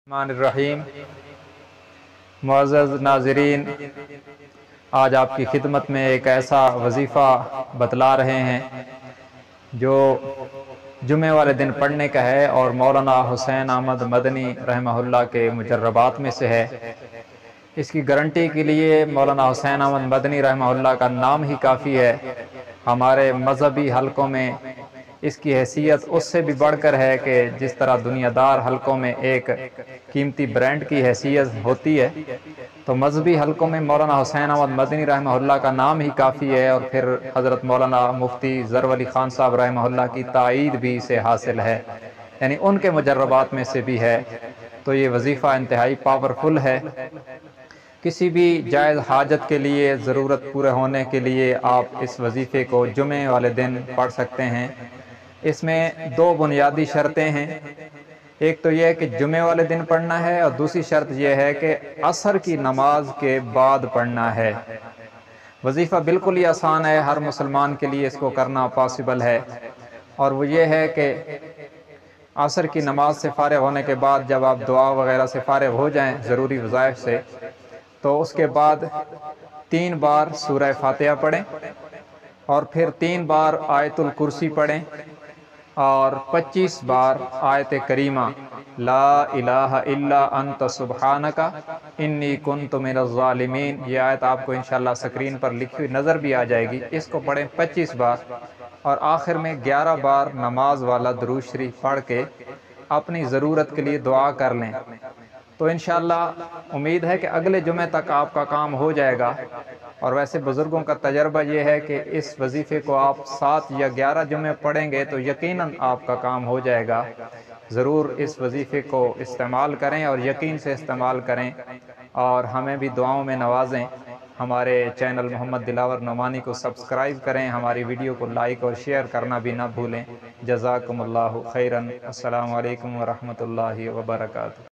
الرحیم معزز ناظرین، آج آپ کی خدمت میں ایک ایسا وظیفہ بتلا رہے ہیں جو جمعے والے دن پڑھنے کا ہے اور مولانا حسین احمد مدنی رحمہ اللہ کے مجربات میں سے ہے۔ اس کی گارنٹی کے لیے مولانا حسین احمد مدنی رحمہ اللہ کا نام ہی کافی ہے۔ ہمارے مذہبی حلقوں میں اس کی حیثیت اس سے بھی بڑھ کر ہے کہ جس طرح دنیا دار حلقوں میں ایک قیمتی برانڈ کی حیثیت ہوتی ہے، تو مذہبی حلقوں میں مولانا حسین احمد مدنی رحمہ اللہ کا نام ہی کافی ہے، اور پھر حضرت مولانا مفتی ظفر علی خان صاحب رحمہ اللہ کی تائید بھی اسے حاصل ہے، یعنی ان کے مجربات میں سے بھی ہے۔ تو یہ وظیفہ انتہائی پاورفل ہے۔ کسی بھی جائز حاجت کے لیے، ضرورت پورے ہونے کے لیے آپ اس وظیفے کو جمعے والے دن پڑھ سکتے ہیں۔ اس میں دو بنیادی شرطیں ہیں۔ ایک تو یہ ہے کہ جمعے والے دن پڑھنا ہے، اور دوسری شرط یہ ہے کہ عصر کی نماز کے بعد پڑھنا ہے۔ وظیفہ بالکل ہی آسان ہے، ہر مسلمان کے لیے اس کو کرنا پاسبل ہے، اور وہ یہ ہے کہ عصر کی نماز سے فارغ ہونے کے بعد جب آپ دعا وغیرہ سے فارغ ہو جائیں ضروری وظائف سے، تو اس کے بعد 3 بار سورہ فاتحہ پڑھیں، اور پھر 3 بار آیت الکرسی پڑھیں، اور 25 بار آیت کریمہ لا الہ الا انت سبحانک انی کنت من الظالمین، یہ آیت آپ کو انشاءاللہ سکرین پر لکھی ہوئی نظر بھی آ جائے گی، اس کو پڑھیں 25 بار، اور آخر میں 11 بار نماز والا درود شریف پڑھ کے اپنی ضرورت کے لیے دعا کر لیں۔ تو انشاءاللہ امید ہے کہ اگلے جمعے تک آپ کا کام ہو جائے گا۔ اور ویسے بزرگوں کا تجربہ یہ ہے کہ اس وظیفے کو آپ 7 یا 11 جمعے پڑھیں گے تو یقیناً آپ کا کام ہو جائے گا۔ ضرور اس وظیفے کو استعمال کریں اور یقین سے استعمال کریں، اور ہمیں بھی دعاؤں میں نوازیں۔ ہمارے چینل محمد دلاور نعمانی کو سبسکرائب کریں، ہماری ویڈیو کو لائک اور شیئر کرنا بھی نہ بھولیں۔ جزاکم اللہ خیراً۔ السلام علیکم ورحمۃ اللہ وبرکاتہ۔